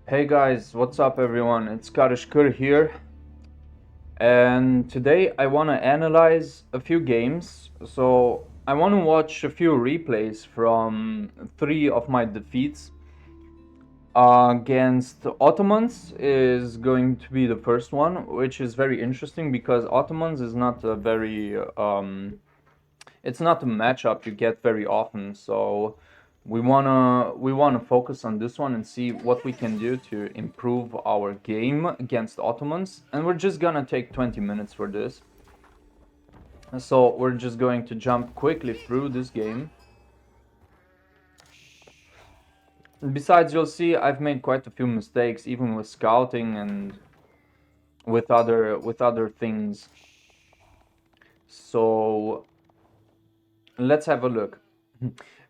Hey guys, what's up everyone? It's Karishkur here, and today I want to analyze a few games. So I want to watch a few replays from three of my defeats. Against Ottomans is going to be the first one, which is very interesting because Ottomans is not a very it's not a matchup you get very often. So we wanna focus on this one and see what we can do to improve our game against Ottomans. And we're just gonna take 20 minutes for this. So we're just going to jump quickly through this game. Besides, you'll see I've made quite a few mistakes, even with scouting and with other things. So let's have a look.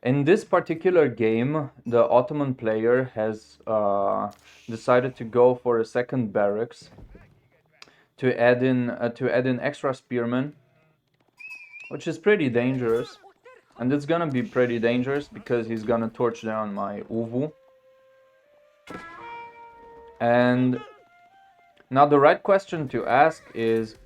In this particular game, the Ottoman player has decided to go for a second barracks to add in extra spearmen, which is pretty dangerous. And it's gonna be pretty dangerous because he's gonna torch down my Uvu. And now the right question to ask is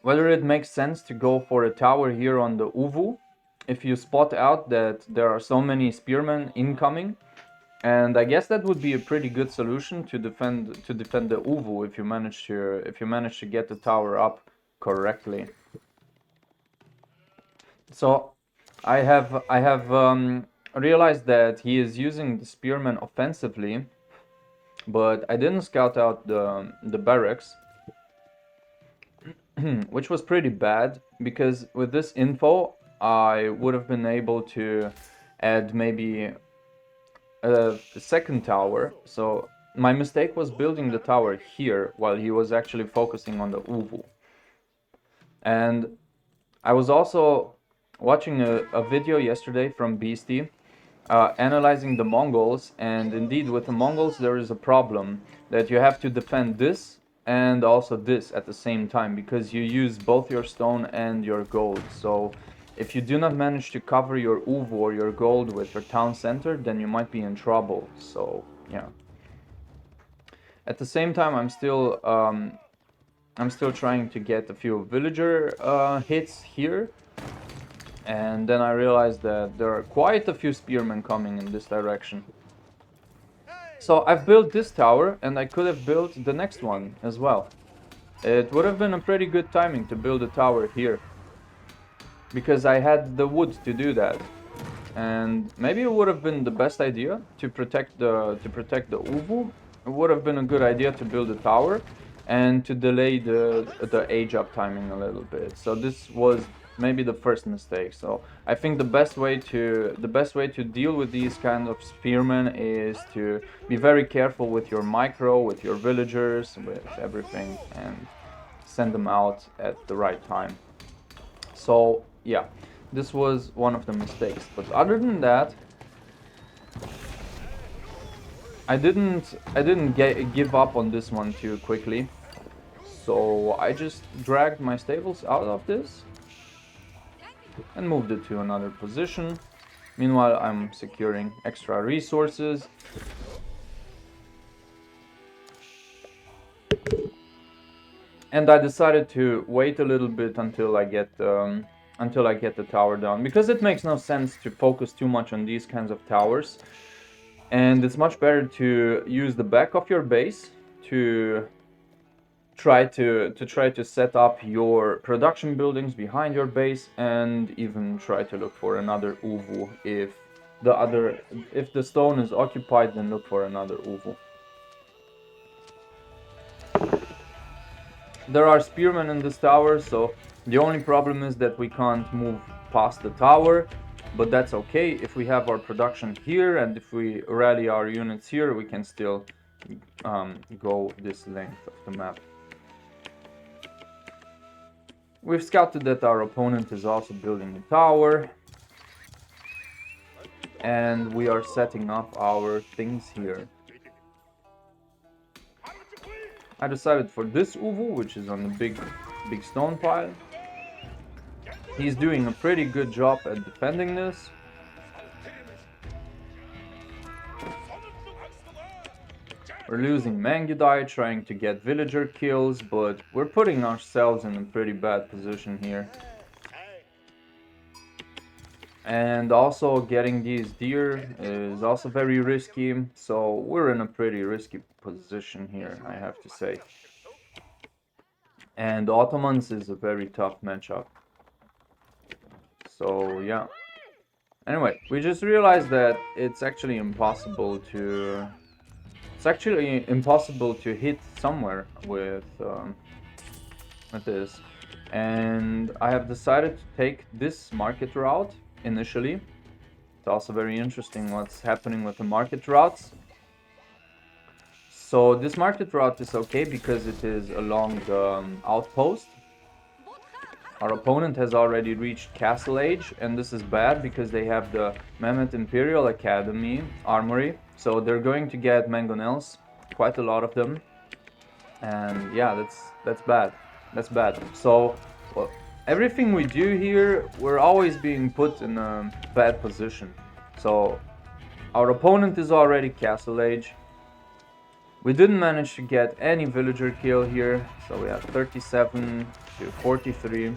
whether it makes sense to go for a tower here on the Uvu if you spot out that there are so many spearmen incoming. And I guess that would be a pretty good solution to defend the Uvu if you manage to get the tower up correctly. So I have realized that he is using the spearmen offensively, but I didn't scout out the barracks, which was pretty bad because with this info I would have been able to add maybe a second tower. So my mistake was building the tower here while he was actually focusing on the Uvu. And I was also watching a video yesterday from Beastie analyzing the Mongols, and indeed with the Mongols there is a problem that you have to defend this and also this at the same time because you use both your stone and your gold. So if you do not manage to cover your Uvu or your gold with your town center, then you might be in trouble. So yeah. At the same time, I'm still trying to get a few villager hits here, and then I realized that there are quite a few spearmen coming in this direction. So I've built this tower, and I could have built the next one as well. It would have been a pretty good timing to build a tower here, because I had the wood to do that. And maybe it would have been the best idea to protect the Uvu. It would have been a good idea to build a tower and to delay the age up timing a little bit. So this was maybe the first mistake. So I think the best way to deal with these kind of spearmen is to be very careful with your micro, with your villagers, with everything, and send them out at the right time. So yeah, this was one of the mistakes. But other than that, I didn't give up on this one too quickly. So I just dragged my stables out of this and moved it to another position. Meanwhile, I'm securing extra resources. And I decided to wait a little bit until I get the tower down, because it makes no sense to focus too much on these kinds of towers. And it's much better to use the back of your base to try to set up your production buildings behind your base, and even try to look for another Uvu. If the stone is occupied, then look for another Uvu. There are spearmen in this tower, so the only problem is that we can't move past the tower, but that's okay. If we have our production here and if we rally our units here, we can still go this length of the map. We've scouted that our opponent is also building a tower, and we are setting up our things here. I decided for this Uvu, which is on the big stone pile. He's doing a pretty good job at defending this. We're losing Mangudai, trying to get villager kills, but we're putting ourselves in a pretty bad position here. And also getting these deer is also very risky, so we're in a pretty risky position here, I have to say. And Ottomans is a very tough matchup. So yeah. Anyway, we just realized that it's actually impossible to hit somewhere with this. And I have decided to take this market route initially. It's also very interesting what's happening with the market routes. So this market route is okay because it is along the outpost. Our opponent has already reached Castle Age, and this is bad because they have the Mehmet Imperial Academy armory. So they're going to get mangonels, quite a lot of them. And yeah, that's bad. That's bad. So well, everything we do here, we're always being put in a bad position. So our opponent is already Castle Age. We didn't manage to get any villager kill here, so we have 37 to 43.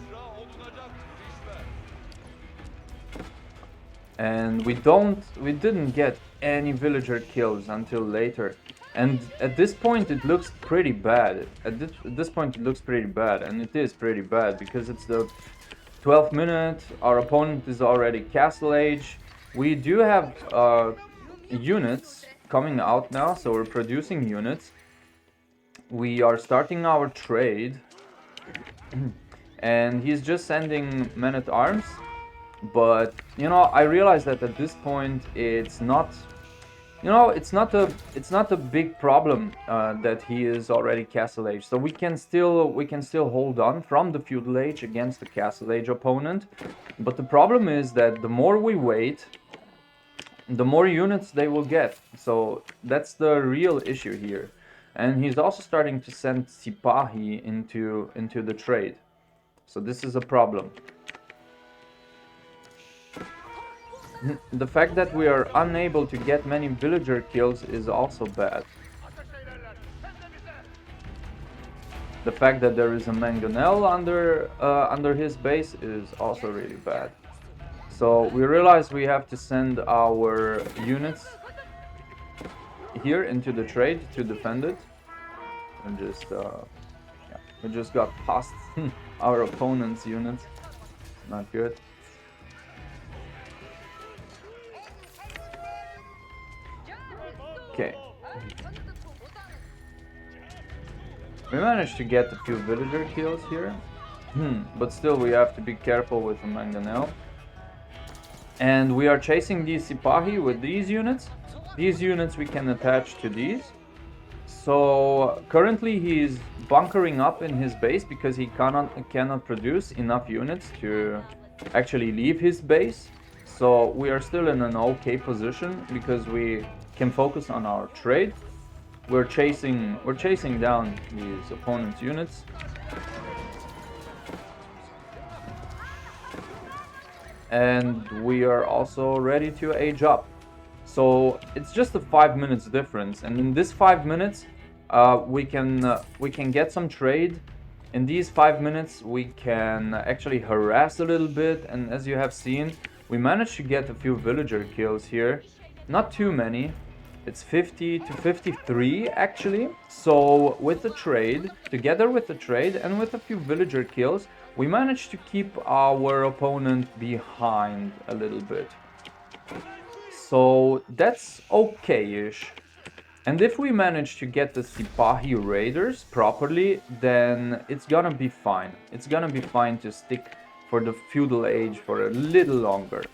And we didn't get any villager kills until later. And at this point it looks pretty bad. At this point it looks pretty bad, and it is pretty bad because it's the 12th minute, our opponent is already Castle Age. We do have units coming out now, so we're producing units. We are starting our trade, and he's just sending men-at-arms. But you know, I realize that at this point it's not, you know, it's not a big problem that he is already Castle Age. So we can still hold on from the Feudal Age against the Castle Age opponent. But the problem is that the more we wait, the more units they will get. So that's the real issue here. And he's also starting to send Sipahi into the trade. So this is a problem. The fact that we are unable to get many villager kills is also bad. The fact that there is a mangonel under his base is also really bad. So we realize we have to send our units here into the trade to defend it. And just yeah, we just got past our opponent's units. Not good. Okay. We managed to get a few villager kills here. But still we have to be careful with the mangonel. And we are chasing these Sipahi with these units. These units we can attach to these. So currently he's bunkering up in his base because he cannot produce enough units to actually leave his base. So we are still in an okay position because we can focus on our trade. We're chasing down these opponent's units. And we are also ready to age up. So it's just a 5 minutes difference, and in this 5 minutes we can get some trade. In these 5 minutes we can actually harass a little bit, and as you have seen, we managed to get a few villager kills here. Not too many. It's 50 to 53 actually. So with the trade, together with the trade and with a few villager kills, we managed to keep our opponent behind a little bit. So that's okay-ish. And if we manage to get the Sipahi raiders properly, then it's gonna be fine. It's gonna be fine to stick for the feudal age for a little longer.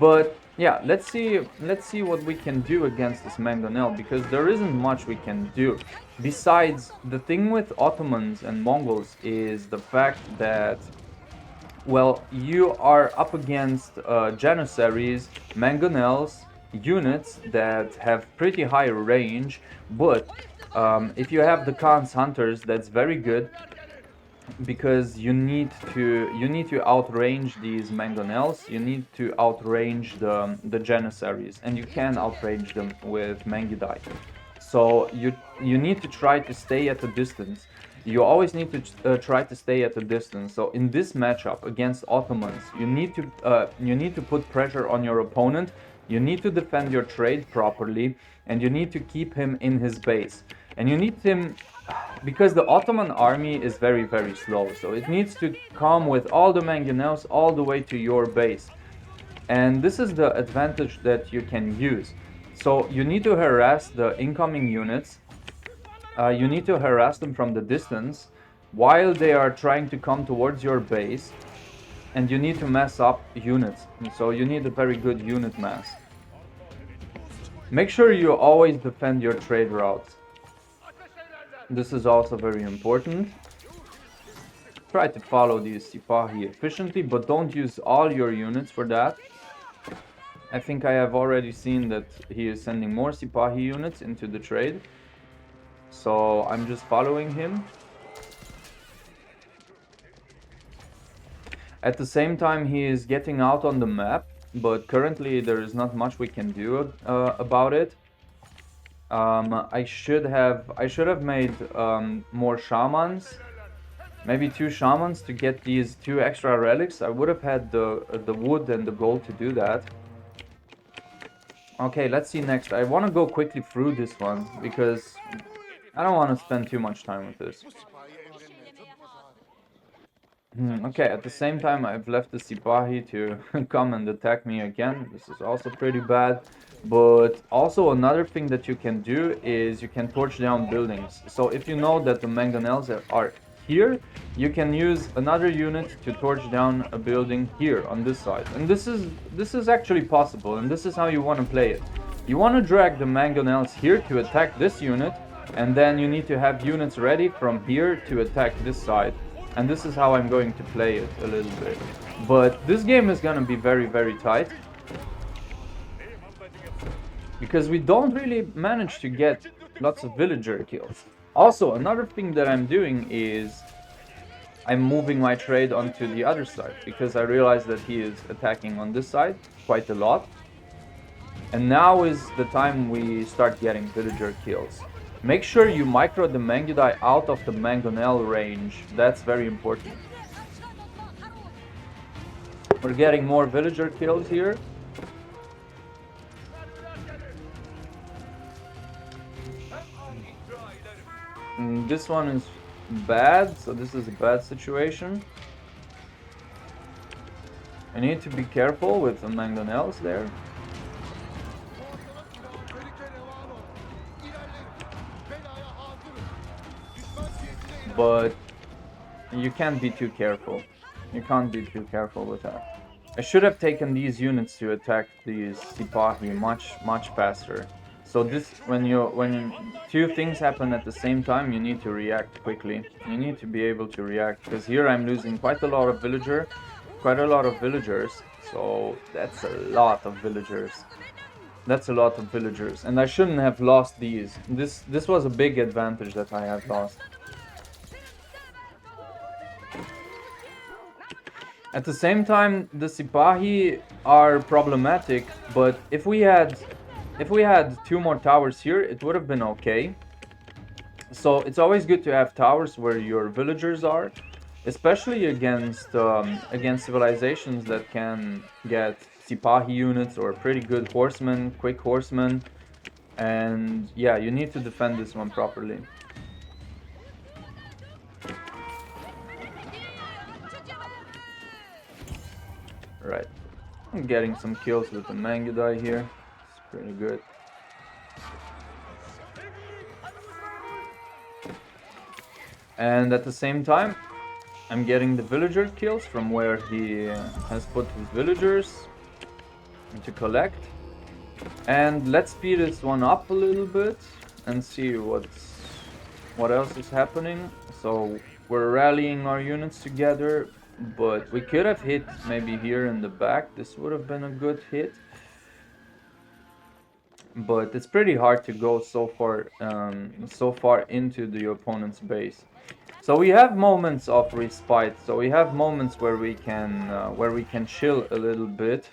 But yeah, let's see what we can do against this mangonel, because there isn't much we can do. Besides, the thing with Ottomans and Mongols is the fact that, well, you are up against Janissaries, mangonels, units that have pretty high range, but if you have the Khan's hunters, that's very good, because you need to outrange these mangonels, you need to outrange the Janissaries, and you can outrange them with Mangudai. So you need to try to stay at a distance. You always need to try to stay at a distance. So in this matchup against Ottomans, you need to put pressure on your opponent. You need to defend your trade properly, and you need to keep him in his base. And you need him because the Ottoman army is very, very slow. So it needs to come with all the mangonels all the way to your base. And this is the advantage that you can use. So you need to harass the incoming units. You need to harass them from the distance while they are trying to come towards your base. And you need to mess up units. So you need a very good unit mass. Make sure you always defend your trade routes. This is also very important. Try to follow these Sipahi efficiently, but don't use all your units for that. I think I have already seen that he is sending more Sipahi units into the trade. So I'm just following him. At the same time, he is getting out on the map, but currently there is not much we can do about it. I should have made more shamans, maybe 2 shamans to get these 2 extra relics. I would have had the wood and the gold to do that. Okay, let's see next. I want to go quickly through this one because I don't want to spend too much time with this. Okay, at the same time I've left the Sipahi to come and attack me again. This is also pretty bad. But also another thing that you can do is you can torch down buildings. So if you know that the mangonels are here, you can use another unit to torch down a building here on this side. And this is actually possible, and this is how you want to play it. You want to drag the mangonels here to attack this unit, and then you need to have units ready from here to attack this side. And this is how I'm going to play it a little bit. But this game is going to be very, very tight. Because we don't really manage to get lots of villager kills. Also, another thing that I'm doing is I'm moving my trade onto the other side. Because I realize that he is attacking on this side quite a lot. And now is the time we start getting villager kills. Make sure you micro the Mangudai out of the mangonel range. That's very important. We're getting more villager kills here. And this one is bad, so this is a bad situation. I need to be careful with the mangonels there. But you can't be too careful. You can't be too careful with that. I should have taken these units to attack these Sipahi much faster. So this, when 2 things happen at the same time, you need to react quickly. You need to be able to react, because here I'm losing quite a lot of villagers. So that's a lot of villagers. That's a lot of villagers, and I shouldn't have lost these. This was a big advantage that I have lost. At the same time, the Sipahi are problematic, but if we had 2 more towers here, it would have been okay. So it's always good to have towers where your villagers are, especially against civilizations that can get Sipahi units or pretty good horsemen, quick horsemen. And yeah, you need to defend this one properly. Right, I'm getting some kills with the Mangudai here. It's pretty good. And at the same time, I'm getting the villager kills from where he has put his villagers to collect. And let's speed this one up a little bit and see what else is happening. So we're rallying our units together. But we could have hit maybe here in the back. This would have been a good hit. But it's pretty hard to go so far into the opponent's base. So we have moments of respite. So we have moments where we can chill a little bit.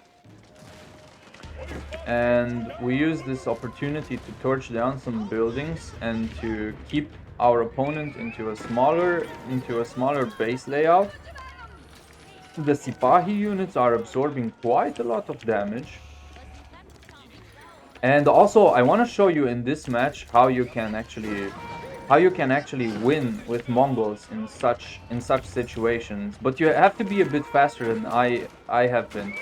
and we use this opportunity to torch down some buildings and to keep our opponent into a smaller base layout. The Sipahi units are absorbing quite a lot of damage. And also, I want to show you in this match how you can actually win with Mongols in such situations. But you have to be a bit faster than I have been.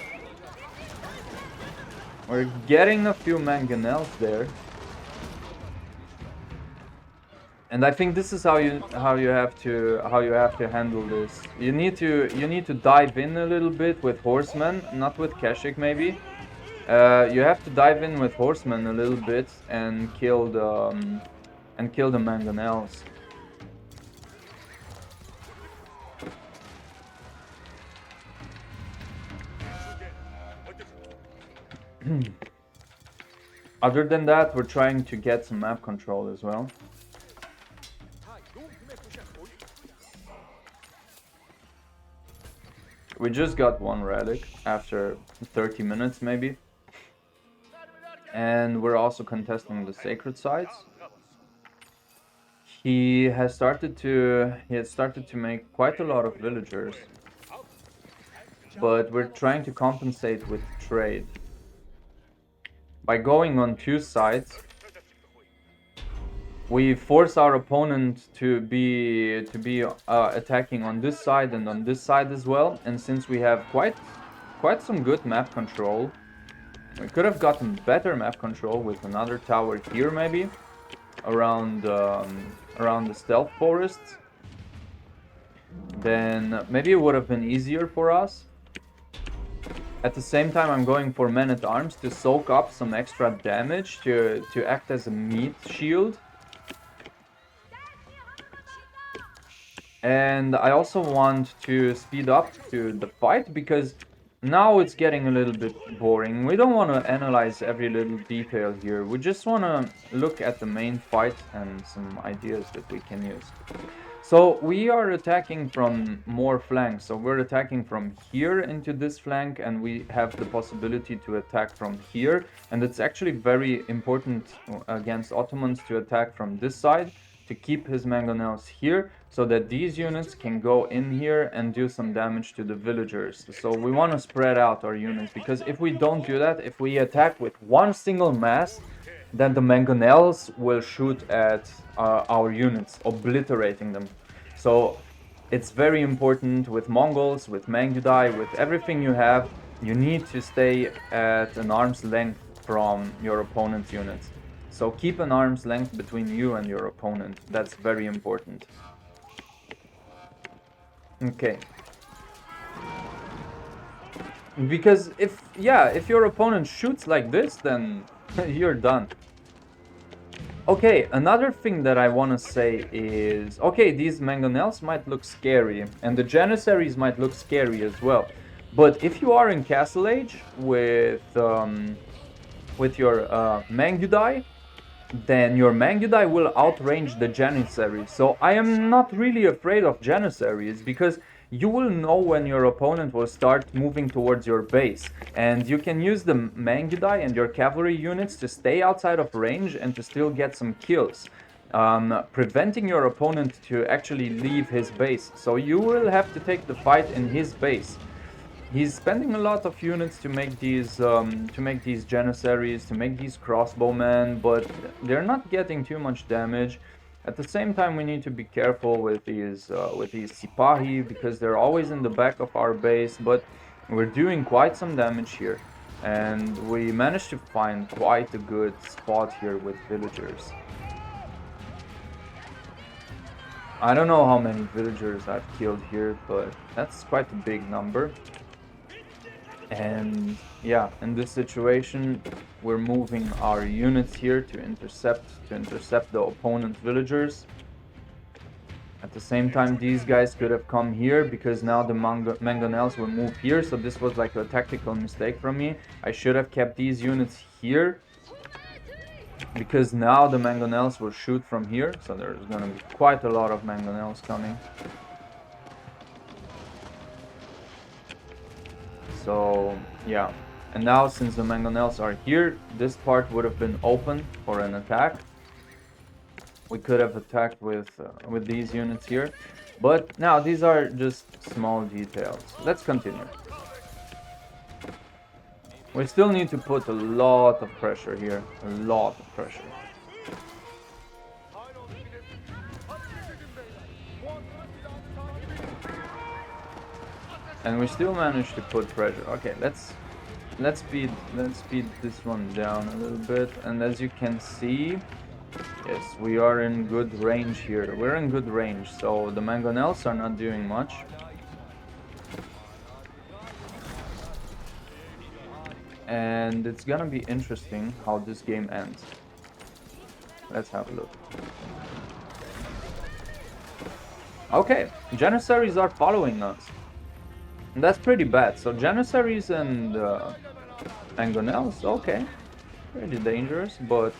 We're getting a few mangonels there. And I think this is how you have to handle this. You need to dive in a little bit with horsemen, not with Keshik maybe. You have to dive in with horsemen a little bit and kill the mangonels. Other than that, we're trying to get some map control as well. We just got one relic after 30 minutes maybe. And we're also contesting the sacred sites. He has started to make quite a lot of villagers. But we're trying to compensate with trade. By going on two sides, we force our opponent to be attacking on this side and on this side as well. And since we have quite some good map control, we could have gotten better map control with another tower here maybe, around the stealth forests. Then maybe it would have been easier for us. At the same time, I'm going for men-at-arms to soak up some extra damage to act as a meat shield. And I also want to speed up to the fight because now it's getting a little bit boring. We don't want to analyze every little detail here. We just want to look at the main fight and some ideas that we can use. So we are attacking from more flanks. So we're attacking from here into this flank, and we have the possibility to attack from here. And it's actually very important against Ottomans to attack from this side, to keep his mangonels here, so that these units can go in here and do some damage to the villagers. So we want to spread out our units, because if we don't do that, if we attack with one single mass, then the mangonels will shoot at our units, obliterating them. So it's very important with Mongols, with Mangudai, with everything you have, you need to stay at an arm's length from your opponent's units. So keep an arm's length between you and your opponent. That's very important. Okay. Because if your opponent shoots like this, then you're done. Okay, another thing that I want to say is, okay, these mangonels might look scary, and the Janissaries might look scary as well. But if you are in Castle Age with your Mangudai, then your Mangudai will outrange the Janissaries. So I am not really afraid of Janissaries, because you will know when your opponent will start moving towards your base. And you can use the Mangudai and your cavalry units to stay outside of range and to still get some kills, preventing your opponent to actually leave his base. So you will have to take the fight in his base. He's spending a lot of units to make these Janissaries, to make these crossbowmen, but they're not getting too much damage. At the same time, we need to be careful with these Sipahi, because they're always in the back of our base, but we're doing quite some damage here. And we managed to find quite a good spot here with villagers. I don't know how many villagers I've killed here, but that's quite a big number. And yeah, in this situation, we're moving our units here to intercept the opponent's villagers. At the same time, these guys could have come here, because now the mangonels will move here. So this was like a tactical mistake from me. I should have kept these units here, because now the mangonels will shoot from here. So there's gonna be quite a lot of mangonels coming. So yeah, And now, since the mangonels are here, this part would have been open for an attack. We could have attacked with these units here. But now, these are just small details. Let's continue. We still need to put a lot of pressure here. A lot of pressure. And we still managed to put pressure. Okay, let's speed this one down a little bit. And as you can see, yes, we are in good range here. We're in good range, so the mangonels are not doing much. And it's gonna be interesting how this game ends. Let's have a look. Okay, Janissaries are following us. And that's pretty bad. So Janissaries and mangonels, okay. Pretty dangerous, but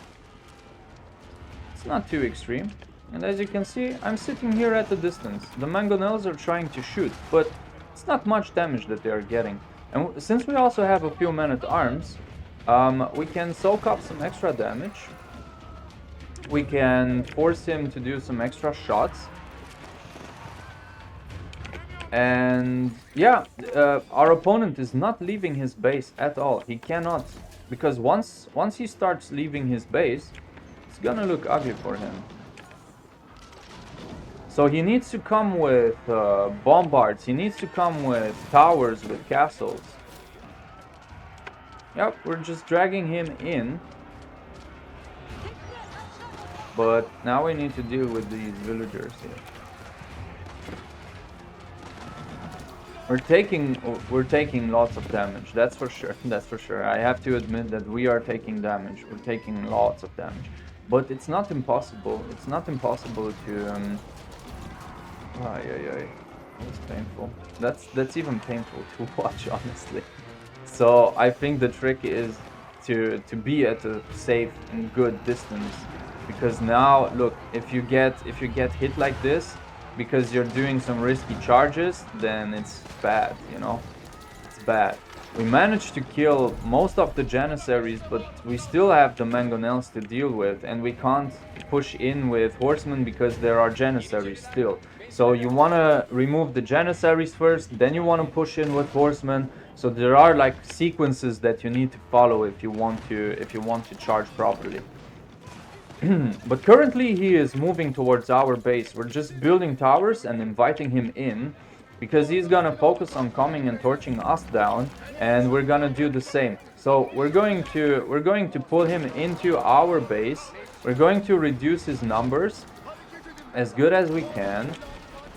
it's not too extreme. And as you can see, I'm sitting here at a distance. The mangonels are trying to shoot, but it's not much damage that they are getting. And since we also have a few men-at-arms, we can soak up some extra damage. We can force him to do some extra shots. And yeah, our opponent is not leaving his base at all. He cannot, because once he starts leaving his base, it's gonna look ugly for him. So he needs to come with bombards, he needs to come with towers, with castles. Yep, we're just dragging him in. But now we need to deal with these villagers here. We're taking lots of damage, that's for sure, that's for sure. I have to admit that we are taking damage, we're taking lots of damage. But it's not impossible, to... That's painful. That's even painful to watch, honestly. So I think the trick is to be at a safe and good distance, because now look, if you get hit like this because you're doing some risky charges, then it's bad, you know. It's bad. We managed to kill most of the Janissaries, but we still have the mangonels to deal with, and we can't push in with horsemen because there are Janissaries still. So you want to remove the Janissaries first, then you want to push in with horsemen. So there are like sequences that you need to follow if you want to charge properly. But currently he is moving towards our base. We're just building towers and inviting him in, because he's gonna focus on coming and torching us down, and we're gonna do the same. So we're going to pull him into our base. We're going to reduce his numbers as good as we can.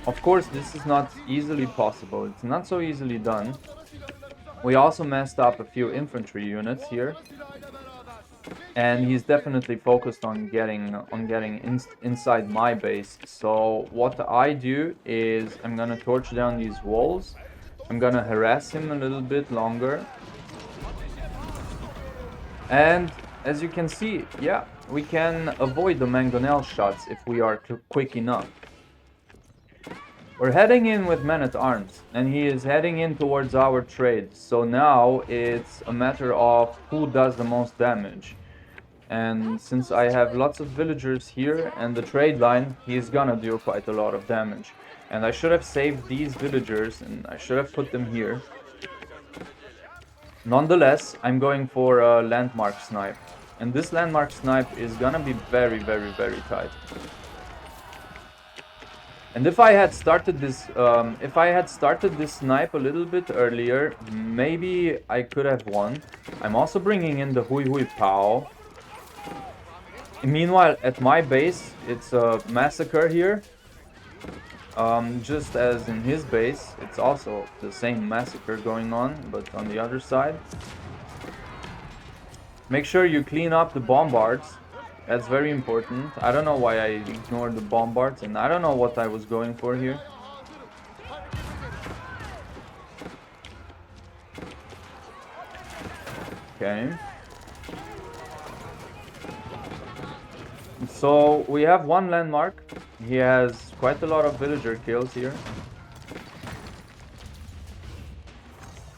Of course, this is not easily possible. It's not so easily done. We also messed up a few infantry units here. And he's definitely focused on getting inside my base. So what I do is I'm gonna torch down these walls. I'm gonna harass him a little bit longer. And as you can see, yeah, we can avoid the mangonel shots if we are quick enough. We're heading in with men-at-arms, and he is heading in towards our trade. So now it's a matter of who does the most damage. And since I have lots of villagers here and the trade line, he's gonna do quite a lot of damage. And I should have saved these villagers and I should have put them here. Nonetheless, I'm going for a landmark snipe. And this landmark snipe is gonna be very, very, very tight. And if I had started this snipe a little bit earlier, maybe I could have won. I'm also bringing in the Hui Hui Pao. Meanwhile, at my base, it's a massacre here. Just as in his base, it's also the same massacre going on, but on the other side. Make sure you clean up the bombards. That's very important. I don't know why I ignored the bombards, and I don't know what I was going for here. Okay. So we have one landmark. He has quite a lot of villager kills here.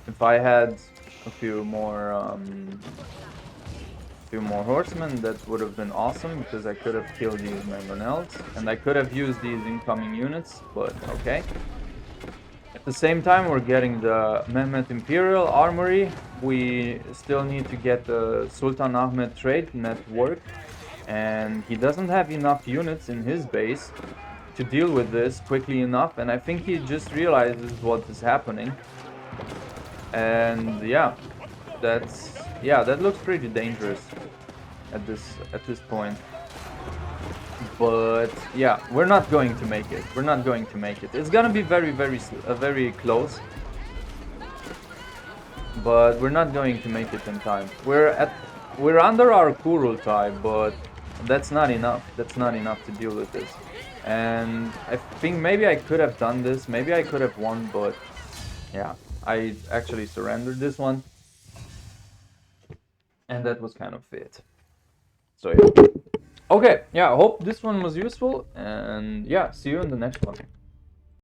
If I had a few more horsemen, that would have been awesome, because I could have killed these mangonels, and I could have used these incoming units, but okay. At the same time, we're getting the Mehmet Imperial Armory. We still need to get the Sultan Ahmed trade network, and he doesn't have enough units in his base to deal with this quickly enough, and I think he just realizes what is happening. And yeah, that looks pretty dangerous at this point. But yeah, we're not going to make it. We're not going to make it. It's gonna be very close, but we're not going to make it in time. We're under our Kurultai, but that's not enough. That's not enough to deal with this. And I think maybe I could have done this. Maybe I could have won, but yeah, I actually surrendered this one. And that was kind of it. So yeah. Okay, yeah, I hope this one was useful, and yeah, see you in the next one.